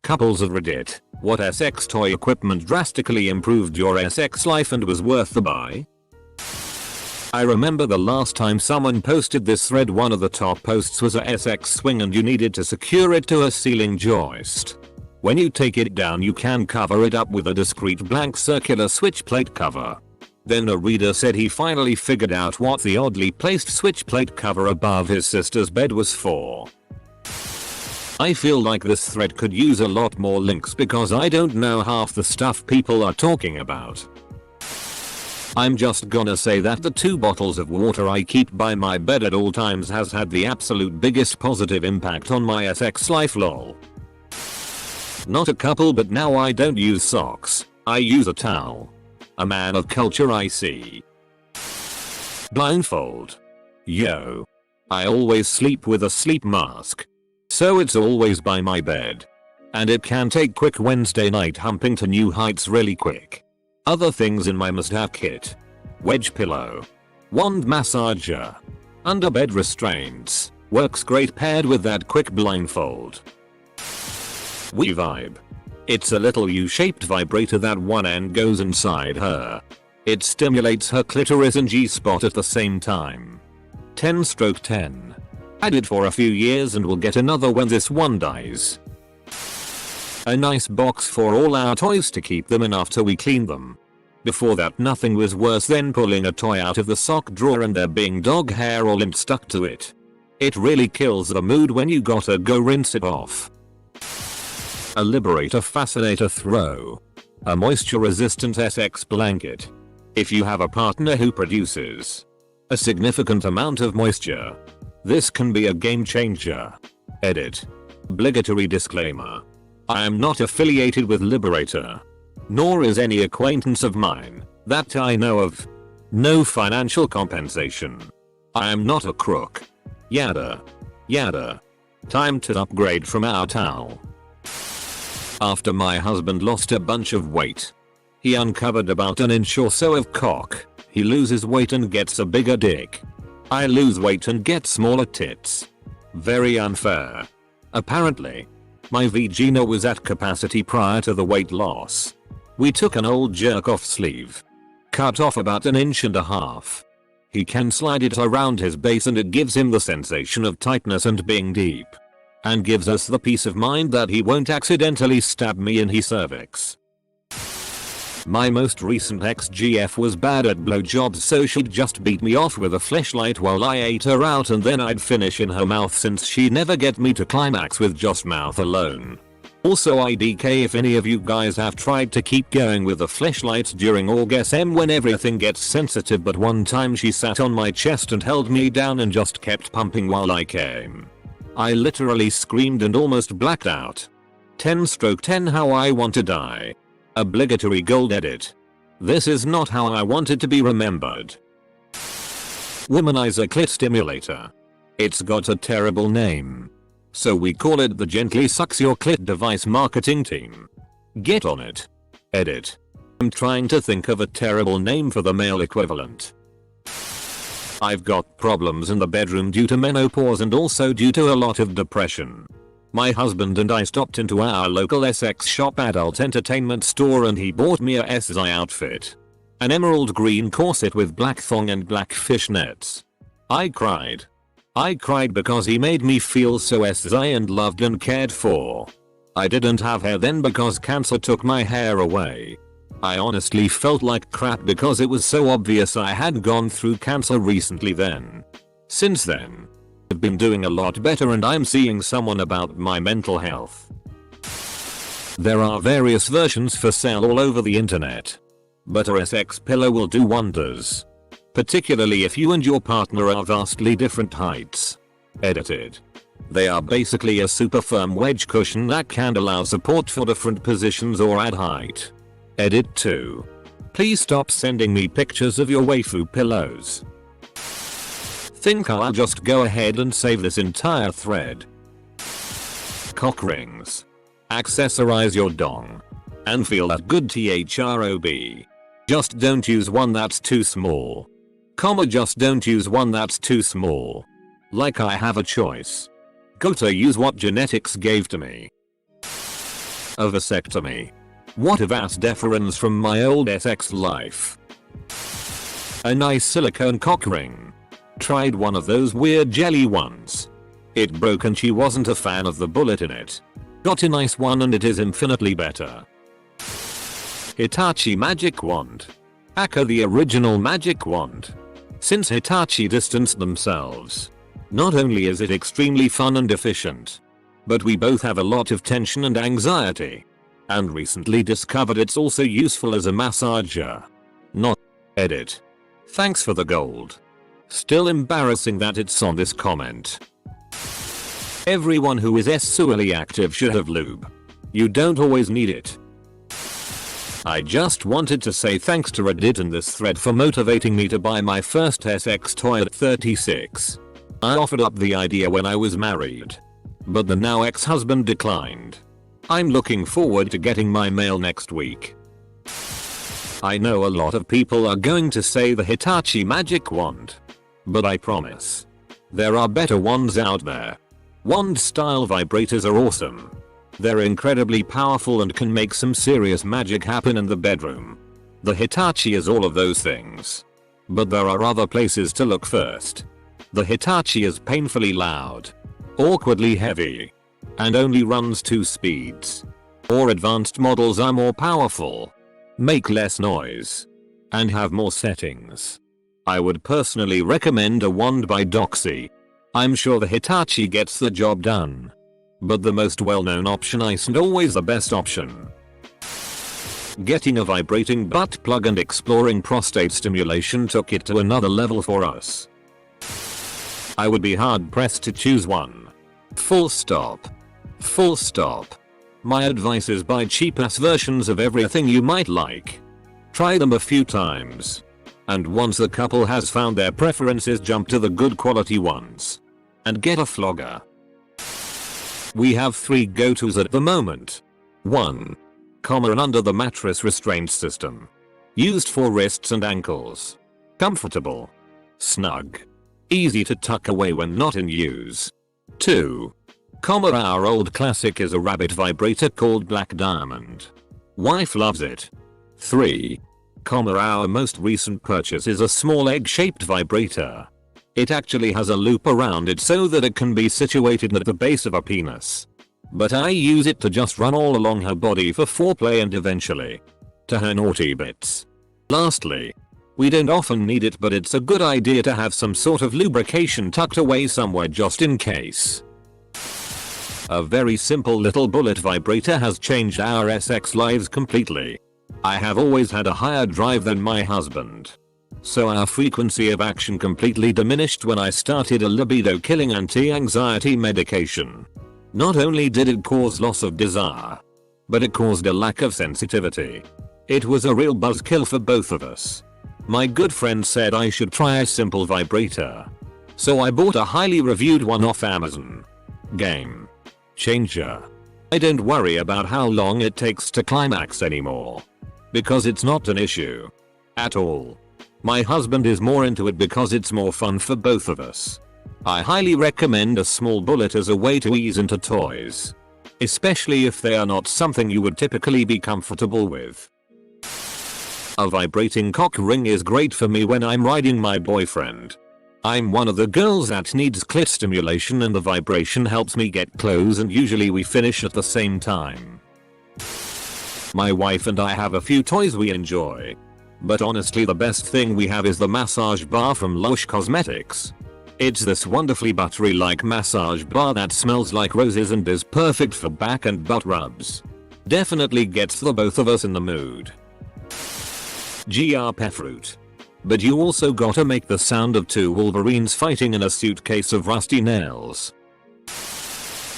Couples of Reddit, what SX toy equipment drastically improved your SX life and was worth the buy? I remember the last time someone posted this thread, one of the top posts was a SX swing and you needed to secure it to a ceiling joist. When you take it down you can cover it up with a discreet blank circular switch plate cover. Then a reader said he finally figured out what the oddly placed switch plate cover above his sister's bed was for. I feel like this thread could use a lot more links because I don't know half the stuff people are talking about. I'm just gonna say that the 2 bottles of water I keep by my bed at all times has had the absolute biggest positive impact on my SX life, lol. Not a couple, but now I don't use socks, I use a towel. A man of culture I see. Blindfold. Yo. I always sleep with a sleep mask. So it's always by my bed. And it can take quick Wednesday night humping to new heights really quick. Other things in my must-have kit. Wedge pillow. Wand massager. Underbed restraints. Works great paired with that quick blindfold. WeVibe. It's a little U-shaped vibrator that one end goes inside her. It stimulates her clitoris and G-spot at the same time. 10/10. Had it for a few years and will get another when this one dies. A nice box for all our toys to keep them in after we clean them. Before that nothing was worse than pulling a toy out of the sock drawer and there being dog hair or lint stuck to it. It really kills the mood when you gotta go rinse it off. A Liberator Fascinator Throw. A moisture resistant SX blanket. If you have a partner who produces a significant amount of moisture, this can be a game changer. Edit. Obligatory disclaimer. I am not affiliated with Liberator. Nor is any acquaintance of mine, that I know of. No financial compensation. I am not a crook. Yada. Yada. Time to upgrade from our towel. After my husband lost a bunch of weight, he uncovered about an inch or so of cock. He loses weight and gets a bigger dick. I lose weight and get smaller tits. Very unfair. Apparently, my vagina was at capacity prior to the weight loss. We took an old jerk off sleeve. Cut off about 1.5 inches. He can slide it around his base and it gives him the sensation of tightness and being deep. And gives us the peace of mind that he won't accidentally stab me in his cervix. My most recent ex-GF was bad at blowjobs, so she'd just beat me off with a fleshlight while I ate her out and then I'd finish in her mouth since she'd never get me to climax with just mouth alone. Also IDK if any of you guys have tried to keep going with the fleshlight during orgasm when everything gets sensitive, but one time she sat on my chest and held me down and just kept pumping while I came. I literally screamed and almost blacked out. 10/10 how I want to die. Obligatory gold edit. This is not how I wanted to be remembered. Womanizer Clit Stimulator. It's got a terrible name. So we call it the Gently Sucks Your Clit Device Marketing Team. Get on it. Edit. I'm trying to think of a terrible name for the male equivalent. I've got problems in the bedroom due to menopause and also due to a lot of depression. My husband and I stopped into our local SX shop adult entertainment store and he bought me a SI outfit. An emerald green corset with black thong and black fishnets. I cried. I cried because he made me feel so SI and loved and cared for. I didn't have hair then because cancer took my hair away. I honestly felt like crap because it was so obvious I had gone through cancer recently then. Since then, I've been doing a lot better and I'm seeing someone about my mental health. There are various versions for sale all over the internet. But a SX pillow will do wonders. Particularly if you and your partner are vastly different heights. Edited. They are basically a super firm wedge cushion that can allow support for different positions or add height. Edit 2. Please stop sending me pictures of your waifu pillows. Think I'll just go ahead and save this entire thread. Cock rings. Accessorize your dong. And feel that good throb. Just don't use one that's too small. Just don't use one that's too small. Like I have a choice. Gotta use what genetics gave to me. A vasectomy. What a vast difference from my old SX life. A nice silicone cock ring. Tried one of those weird jelly ones. It broke and she wasn't a fan of the bullet in it. Got a nice one and it is infinitely better. Hitachi Magic Wand. Aka the original magic wand. Since Hitachi distanced themselves, not only is it extremely fun and efficient, but we both have a lot of tension and anxiety. And recently discovered it's also useful as a massager. Not edit. Thanks for the gold. Still embarrassing that it's on this comment. Everyone who is sexually active should have lube. You don't always need it. I just wanted to say thanks to Reddit and this thread for motivating me to buy my first SX toy at 36. I offered up the idea when I was married, but the now ex-husband declined. I'm looking forward to getting my mail next week. I know a lot of people are going to say the Hitachi Magic Wand, but I promise, there are better ones out there. Wand style vibrators are awesome. They're incredibly powerful and can make some serious magic happen in the bedroom. The Hitachi is all of those things. But there are other places to look first. The Hitachi is painfully loud, awkwardly heavy, and only runs 2 speeds. More advanced models are more powerful, make less noise, and have more settings. I would personally recommend a wand by Doxy. I'm sure the Hitachi gets the job done, but the most well-known option isn't always the best option. Getting a vibrating butt plug and exploring prostate stimulation took it to another level for us. I would be hard pressed to choose one. Full stop. Full stop. My advice is buy cheap-ass versions of everything you might like. Try them a few times, and once the couple has found their preferences, jump to the good quality ones. And get a flogger. We have 3 go-tos at the moment. 1. Common under the mattress restraint system. Used for wrists and ankles. Comfortable. Snug. Easy to tuck away when not in use. 2. Comma, our old classic is a rabbit vibrator called Black Diamond. Wife loves it. 3. Comma, our most recent purchase is a small egg-shaped vibrator. It actually has a loop around it so that it can be situated at the base of a penis. But I use it to just run all along her body for foreplay and eventually to her naughty bits. Lastly, we don't often need it, but it's a good idea to have some sort of lubrication tucked away somewhere just in case. A very simple little bullet vibrator has changed our SX lives completely. I have always had a higher drive than my husband, so our frequency of action completely diminished when I started a libido killing anti-anxiety medication. Not only did it cause loss of desire, but it caused a lack of sensitivity. It was a real buzzkill for both of us. My good friend said I should try a simple vibrator, so I bought a highly reviewed one off Amazon. Game changer. I don't worry about how long it takes to climax anymore, because it's not an issue at all. My husband is more into it because it's more fun for both of us. I highly recommend a small bullet as a way to ease into toys, especially if they are not something you would typically be comfortable with. A vibrating cock ring is great for me when I'm riding my boyfriend. I'm one of the girls that needs clit stimulation, and the vibration helps me get close, and usually we finish at the same time. My wife and I have a few toys we enjoy, but honestly the best thing we have is the massage bar from Lush Cosmetics. It's this wonderfully buttery like massage bar that smells like roses and is perfect for back and butt rubs. Definitely gets the both of us in the mood. GR Pefruit. But you also gotta make the sound of 2 wolverines fighting in a suitcase of rusty nails.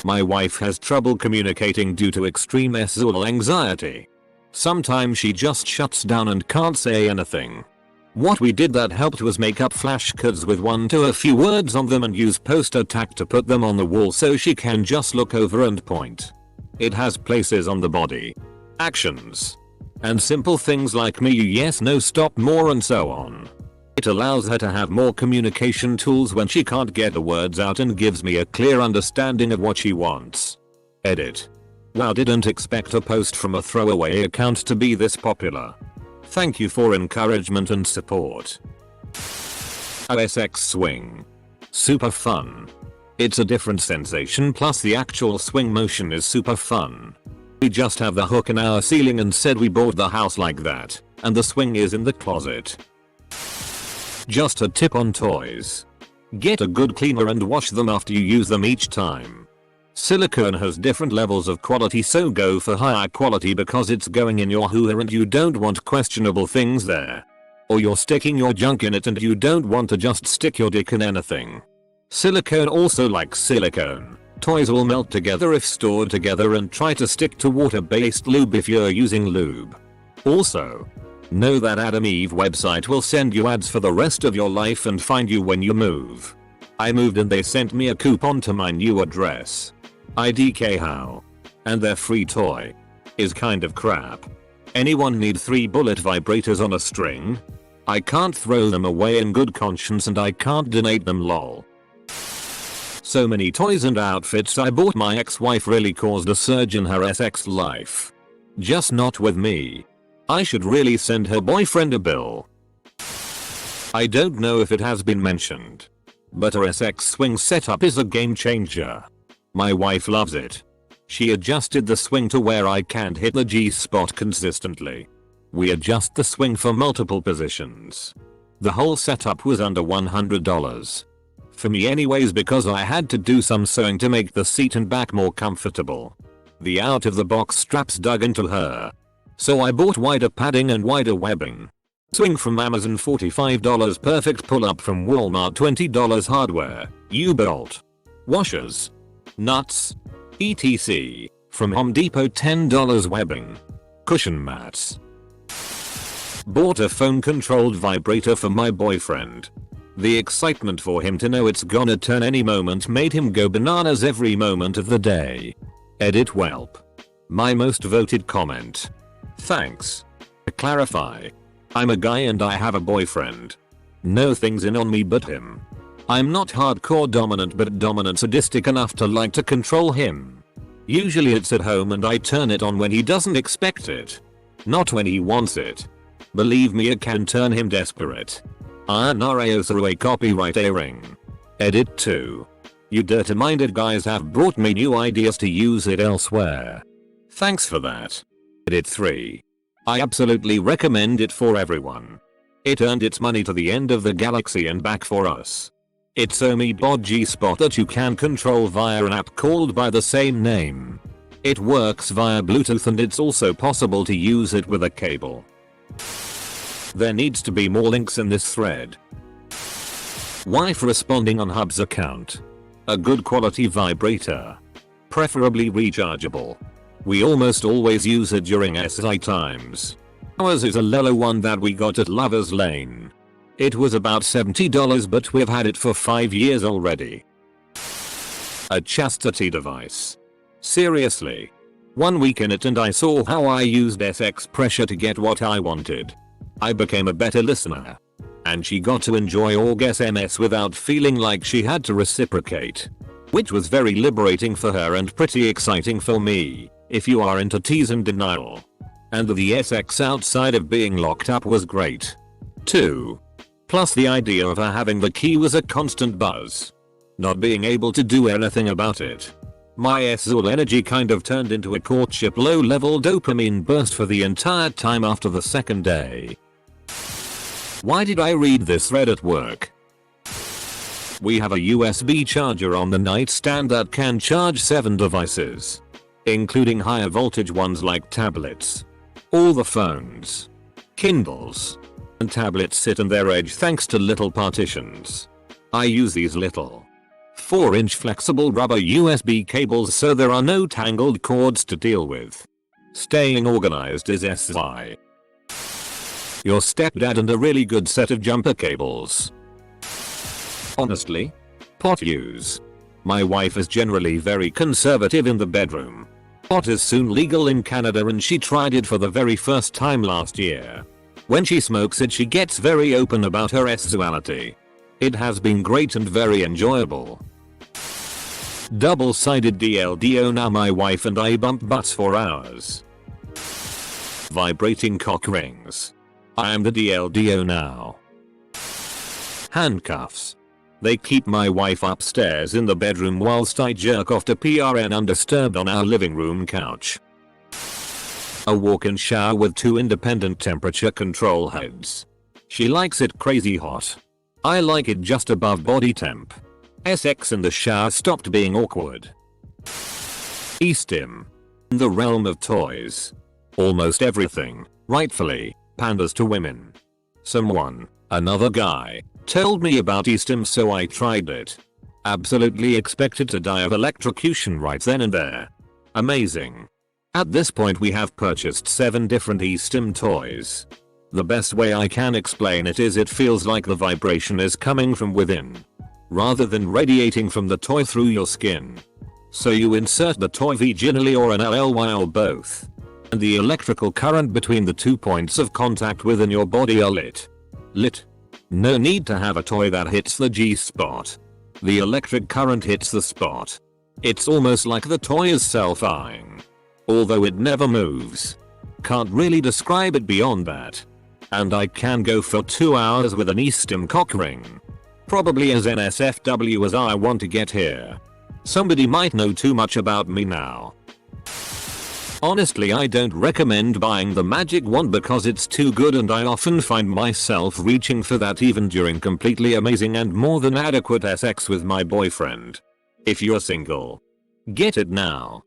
My wife has trouble communicating due to extreme sexual anxiety. Sometimes she just shuts down and can't say anything. What we did that helped was make up flashcards with 1 to a few words on them and use poster tack to put them on the wall so she can just look over and point. It has places on the body, actions, and simple things like me, yes, no, stop, more, and so on. It allows her to have more communication tools when she can't get the words out and gives me a clear understanding of what she wants. Edit. Wow, didn't expect a post from a throwaway account to be this popular. Thank you for encouragement and support. OSX swing. Super fun. It's a different sensation, plus the actual swing motion is super fun. We just have the hook in our ceiling and said we bought the house like that, and the swing is in the closet. Just a tip on toys. Get a good cleaner and wash them after you use them each time. Silicone has different levels of quality, so go for higher quality because it's going in your hoo-ha and you don't want questionable things there. Or you're sticking your junk in it and you don't want to just stick your dick in anything. Silicone also like silicone. Toys will melt together if stored together and try to stick to water-based lube if you're using lube. Also, know that Adam Eve website will send you ads for the rest of your life and find you when you move. I moved and they sent me a coupon to my new address. IDK how? And their free toy is kind of crap. Anyone need 3 bullet vibrators on a string? I can't throw them away in good conscience and I can't donate them lol. So many toys and outfits I bought my ex-wife really caused a surge in her SX life. Just not with me. I should really send her boyfriend a bill. I don't know if it has been mentioned, but her SX swing setup is a game changer. My wife loves it. She adjusted the swing to where I can't hit the G-spot consistently. We adjust the swing for multiple positions. The whole setup was under $100. For me anyways, because I had to do some sewing to make the seat and back more comfortable. The out of the box straps dug into her. So I bought wider padding and wider webbing. Swing from Amazon $45, perfect pull up from Walmart $20 hardware, U-bolt, washers, nuts, etc. From Home Depot $10 webbing, cushion mats. Bought a phone controlled vibrator for my boyfriend. The excitement for him to know it's gonna turn any moment made him go bananas every moment of the day. Edit Welp. My most voted comment. Thanks. To clarify, I'm a guy and I have a boyfriend. No things in on me but him. I'm not hardcore dominant but dominant sadistic enough to like to control him. Usually it's at home and I turn it on when he doesn't expect it. Not when he wants it. Believe me, it can turn him desperate. Nrao through a copyright airing. Edit 2. You dirty-minded guys have brought me new ideas to use it elsewhere. Thanks for that. Edit 3. I absolutely recommend it for everyone. It earned its money to the end of the galaxy and back for us. It's Omi Bod G-Spot that you can control via an app called by the same name. It works via Bluetooth and it's also possible to use it with a cable. There needs to be more links in this thread. Wife responding on Hub's account. A good quality vibrator. Preferably rechargeable. We almost always use it during SI times. Ours is a Lelo one that we got at Lover's Lane. It was about $70 but we've had it for 5 years already. A chastity device. Seriously. 1 week in it and I saw how I used SX pressure to get what I wanted. I became a better listener. And she got to enjoy org SMS without feeling like she had to reciprocate. Which was very liberating for her and pretty exciting for me, if you are into tease and denial. And the SX outside of being locked up was great. too. Plus the idea of her having the key was a constant buzz. Not being able to do anything about it. My Azul energy kind of turned into a courtship low-level dopamine burst for the entire time after the second day. Why did I read this thread at work? We have a USB charger on the nightstand that can charge 7 devices. Including higher voltage ones like tablets. All the phones, Kindles, and tablets sit on their edge thanks to little partitions. I use these little 4-inch flexible rubber USB cables so there are no tangled cords to deal with. Staying organized is SI. Your stepdad and a really good set of jumper cables. Honestly? Pot use. My wife is generally very conservative in the bedroom. Pot is soon legal in Canada and she tried it for the very first time last year. When she smokes it she gets very open about her sexuality. It has been great and very enjoyable. Double-sided DLDO. Now my wife and I bump butts for hours. Vibrating cock rings. I am the DLDO now. Handcuffs. They keep my wife upstairs in the bedroom whilst I jerk off to PRN undisturbed on our living room couch. A walk-in shower with 2 independent temperature control heads. She likes it crazy hot. I like it just above body temp. SX in the shower stopped being awkward. eStim. In the realm of toys. Almost everything, rightfully, panders to women. Another guy, told me about eStim, so I tried it. Absolutely expected to die of electrocution right then and there. Amazing. At this point we have purchased 7 different eStim toys. The best way I can explain it is it feels like the vibration is coming from within, rather than radiating from the toy through your skin. So you insert the toy vaginally or an LLY or both, and the electrical current between the 2 points of contact within your body are lit. No need to have a toy that hits the G-spot. The electric current hits the spot. It's almost like the toy is self-eyeing. Although it never moves. Can't really describe it beyond that. And I can go for 2 hours with an eStim cock ring. Probably as NSFW as I want to get here. Somebody might know too much about me now. Honestly, I don't recommend buying the magic wand because it's too good, and I often find myself reaching for that even during completely amazing and more than adequate sex with my boyfriend. If you're single, get it now.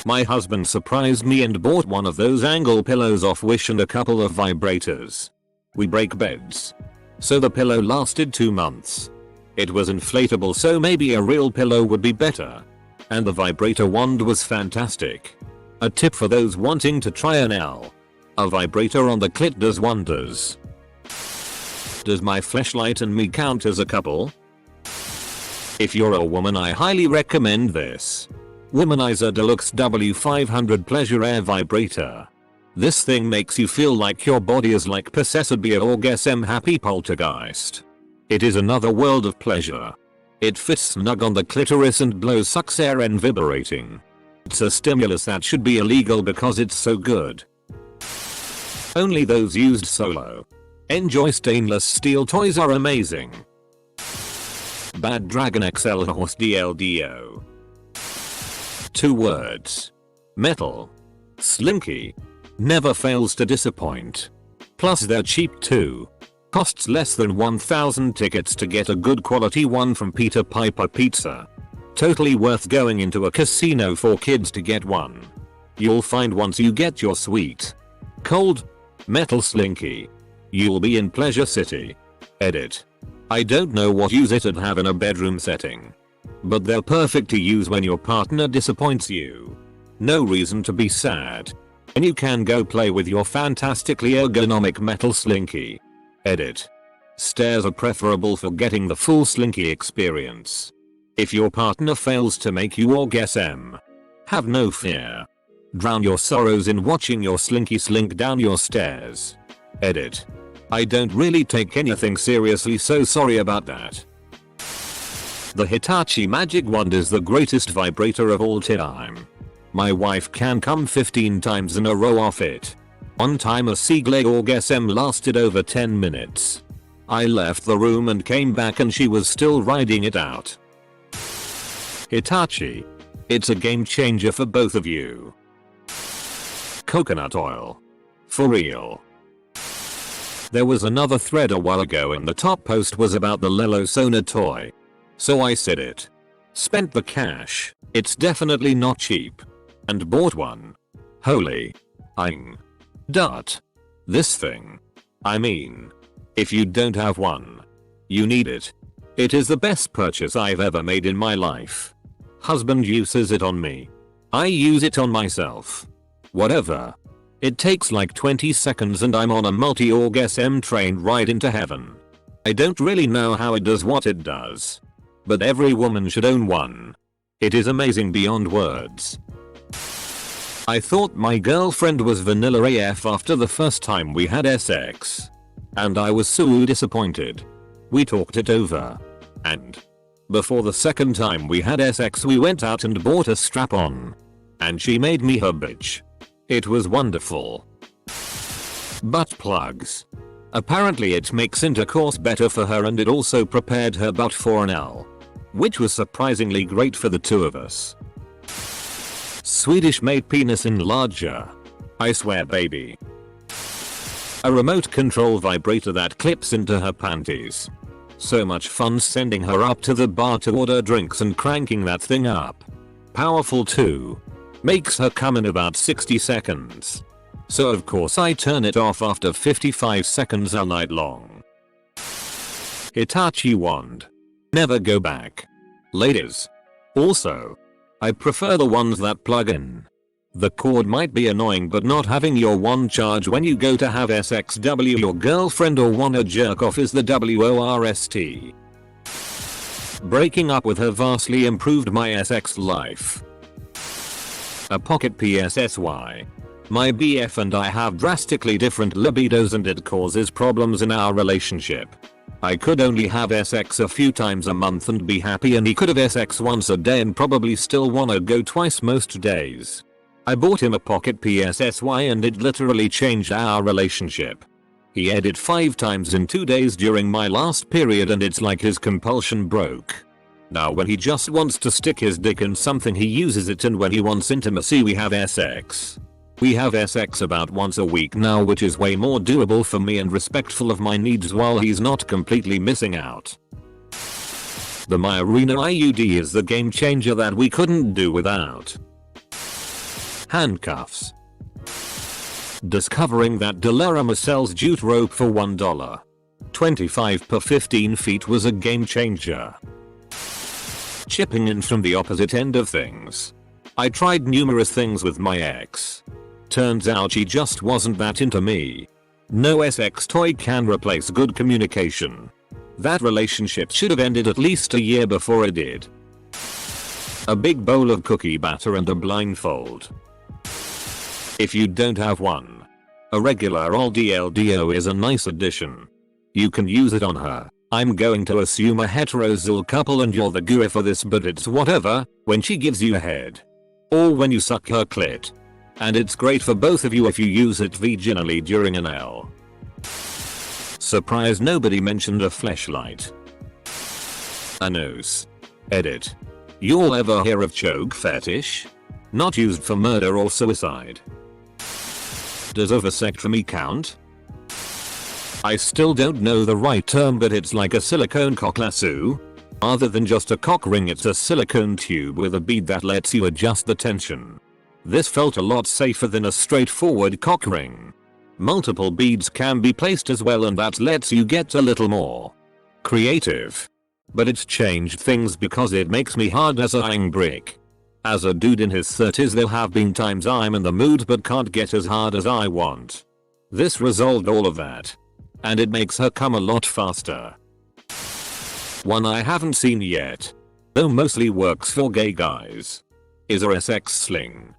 My husband surprised me and bought one of those angle pillows off Wish and a couple of vibrators. We break beds. So the pillow lasted 2 months. It was inflatable, so maybe a real pillow would be better. And the vibrator wand was fantastic. A tip for those wanting to try an L. A vibrator on the clit does wonders. Does my fleshlight and me count as a couple? If you're a woman, I highly recommend this. Womanizer Deluxe W500 Pleasure Air Vibrator. This thing makes you feel like your body is like possessed by an orgasm happy poltergeist. It is another world of pleasure. It fits snug on the clitoris and blows sucks air and vibrating. It's a stimulus that should be illegal because it's so good. Only those used solo. Enjoy. Stainless steel toys are amazing. Bad Dragon XL Horse DLDO. 2 words. Metal. Slinky. Never fails to disappoint. Plus they're cheap too. Costs less than 1,000 tickets to get a good quality one from Peter Piper Pizza. Totally worth going into a casino for kids to get one. You'll find once you get your sweet, cold, metal slinky, you'll be in Pleasure City. Edit. I don't know what use it'd have in a bedroom setting. But they're perfect to use when your partner disappoints you. No reason to be sad. And you can go play with your fantastically ergonomic metal slinky. Edit. Stairs are preferable for getting the full slinky experience. If your partner fails to make you orgasm, have no fear. Drown your sorrows in watching your slinky slink down your stairs. Edit. I don't really take anything seriously, so sorry about that. The Hitachi Magic Wand is the greatest vibrator of all time. My wife can come 15 times in a row off it. One time a Seagley orgasm lasted over 10 minutes. I left the room and came back and she was still riding it out. Hitachi. It's a game changer for both of you. Coconut oil. For real. There was another thread a while ago and the top post was about the Lelo Sona toy. So I said it. Spent the cash. It's definitely not cheap. And bought one. Holy. Dot. This thing. I mean. If you don't have one. You need it. It is the best purchase I've ever made in my life. Husband uses it on me. I use it on myself. Whatever. It takes like 20 seconds and I'm on a multi-orgasm train ride into heaven. I don't really know how it does what it does. But every woman should own one. It is amazing beyond words. I thought my girlfriend was vanilla AF after the first time we had sex. And I was so disappointed. We talked it over. And Before the second time we had sex we went out and bought a strap-on. And she made me her bitch. It was wonderful. Butt plugs. Apparently it makes intercourse better for her and it also prepared her butt for an L. Which was surprisingly great for the two of us. Swedish made penis enlarger. I swear baby. A remote control vibrator that clips into her panties. So much fun sending her up to the bar to order drinks and cranking that thing up. Powerful too. Makes her come in about 60 seconds. So of course I turn it off after 55 seconds all night long. Hitachi wand. Never go back. Ladies. Also. I prefer the ones that plug in. The cord might be annoying but not having your wand charge when you go to have SXW your girlfriend or wanna jerk off is the worst. Breaking up with her vastly improved my SX life. A pocket PSSY. My BF and I have drastically different libidos and it causes problems in our relationship. I could only have SX a few times a month and be happy and he could have SX once a day and probably still wanna go twice most days. I bought him a pocket PSSY and it literally changed our relationship. He ate it 5 times in 2 days during my last period and it's like his compulsion broke. Now when he just wants to stick his dick in something he uses it and when he wants intimacy we have SX. We have SX about once a week now which is way more doable for me and respectful of my needs while he's not completely missing out. The Myarena IUD is the game changer that we couldn't do without. Handcuffs. Discovering that Dollarama sells jute rope for $1.25 per 15 feet was a game changer. Chipping in from the opposite end of things. I tried numerous things with my ex. Turns out she just wasn't that into me. No SX toy can replace good communication. That relationship should have ended at least a year before it did. A big bowl of cookie batter and a blindfold. If you don't have one, a regular old DLDO is a nice addition. You can use it on her. I'm going to assume a heterosexual couple and you're the gooer for this but it's whatever, when she gives you a head. Or when you suck her clit. And it's great for both of you if you use it vaginally during an L. Surprised nobody mentioned a fleshlight. A nose. Edit. You'll ever hear of choke fetish? Not used for murder or suicide. Does a vasectomy count? I still don't know the right term but it's like a silicone cock lasso. Other than just a cock ring it's a silicone tube with a bead that lets you adjust the tension. This felt a lot safer than a straightforward cock ring. Multiple beads can be placed as well and that lets you get a little more creative. But it's changed things because it makes me hard as a iron brick. As a dude in his 30s there have been times I'm in the mood but can't get as hard as I want. This resolved all of that. And it makes her come a lot faster. One I haven't seen yet, though mostly works for gay guys, is a SX sling.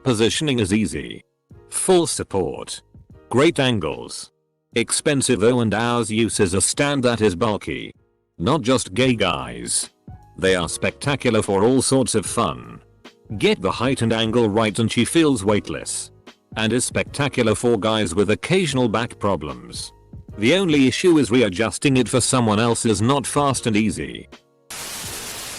Positioning is easy. Full support. Great angles. Expensive though and ours uses a stand that is bulky. Not just gay guys. They are spectacular for all sorts of fun. Get the height and angle right and she feels weightless. And is spectacular for guys with occasional back problems. The only issue is readjusting it for someone else is not fast and easy.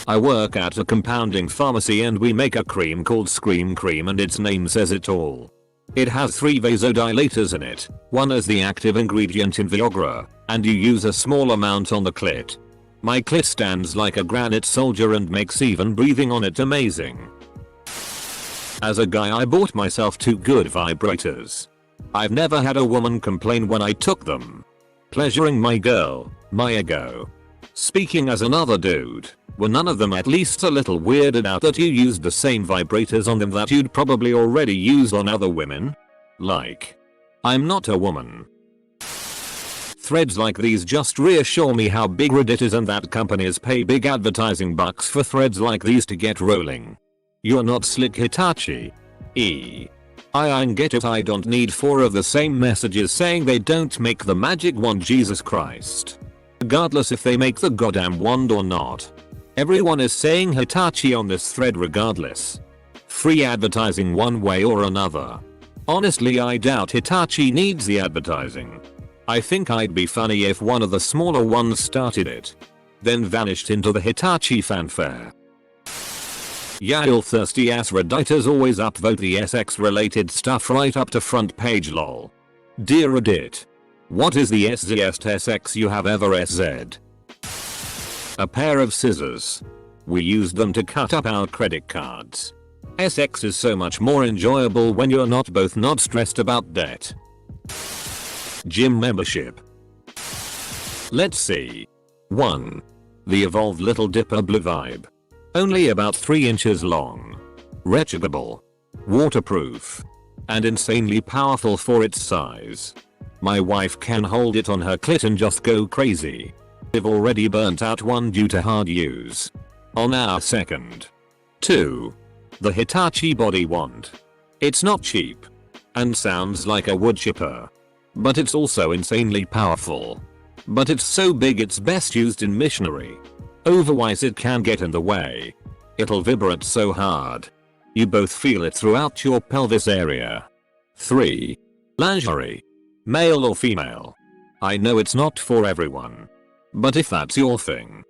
I work at a compounding pharmacy and we make a cream called Scream Cream and its name says it all. It has 3 vasodilators in it, one as the active ingredient in Viagra, and you use a small amount on the clit. My clit stands like a granite soldier and makes even breathing on it amazing. As a guy I bought myself 2 good vibrators. I've never had a woman complain when I took them. Pleasuring my girl, my ego. Speaking as another dude, were none of them at least a little weirded out that you used the same vibrators on them that you'd probably already used on other women? Like, I'm not a woman. Threads like these just reassure me how big Reddit is and that companies pay big advertising bucks for threads like these to get rolling. You're not slick Hitachi. I get it, I don't need 4 of the same messages saying they don't make the magic wand Jesus Christ. Regardless if they make the goddamn wand or not. Everyone is saying Hitachi on this thread regardless. Free advertising one way or another. Honestly, I doubt Hitachi needs the advertising. I think I'd be funny if one of the smaller ones started it, then vanished into the Hitachi fanfare. Yael thirsty ass Redditors always upvote the SX related stuff right up to front page lol. Dear Reddit. What is the SZest SX you have ever SZ? A pair of scissors. We used them to cut up our credit cards. SX is so much more enjoyable when you're not stressed about debt. Gym membership. Let's see. 1. The Evolved Little Dipper Blue Vibe. Only about 3 inches long. Rechargeable. Waterproof. And insanely powerful for its size. My wife can hold it on her clit and just go crazy. I've already burnt out one due to hard use. On our second. 2. The Hitachi Body Wand. It's not cheap. And sounds like a wood chipper. But it's also insanely powerful. But it's so big it's best used in missionary. Otherwise it can get in the way. It'll vibrate so hard. You both feel it throughout your pelvis area. 3. Lingerie. Male or female. I know it's not for everyone. But if that's your thing,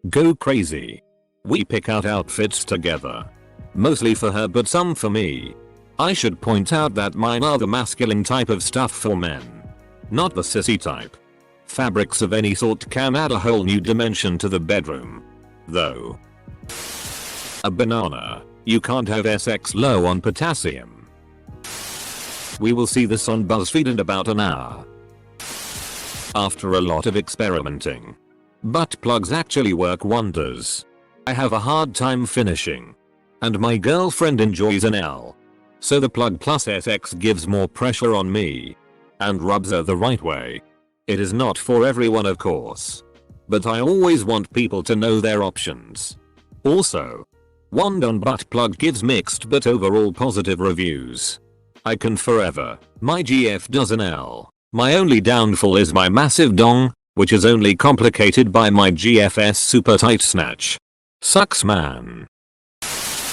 go crazy. We pick out outfits together. Mostly for her but some for me. I should point out that mine are the masculine type of stuff for men. Not the sissy type. Fabrics of any sort can add a whole new dimension to the bedroom. Though. A banana. You can't have SX low on potassium. We will see this on BuzzFeed in about an hour. After a lot of experimenting. Butt plugs actually work wonders. I have a hard time finishing. And my girlfriend enjoys an L. So the Plug Plus SX gives more pressure on me. And rubs her the right way. It is not for everyone of course. But I always want people to know their options. Also. Wand on butt plug gives mixed but overall positive reviews. I can forever. My GF does an L. My only downfall is my massive dong, which is only complicated by my GFS super tight snatch. Sucks man.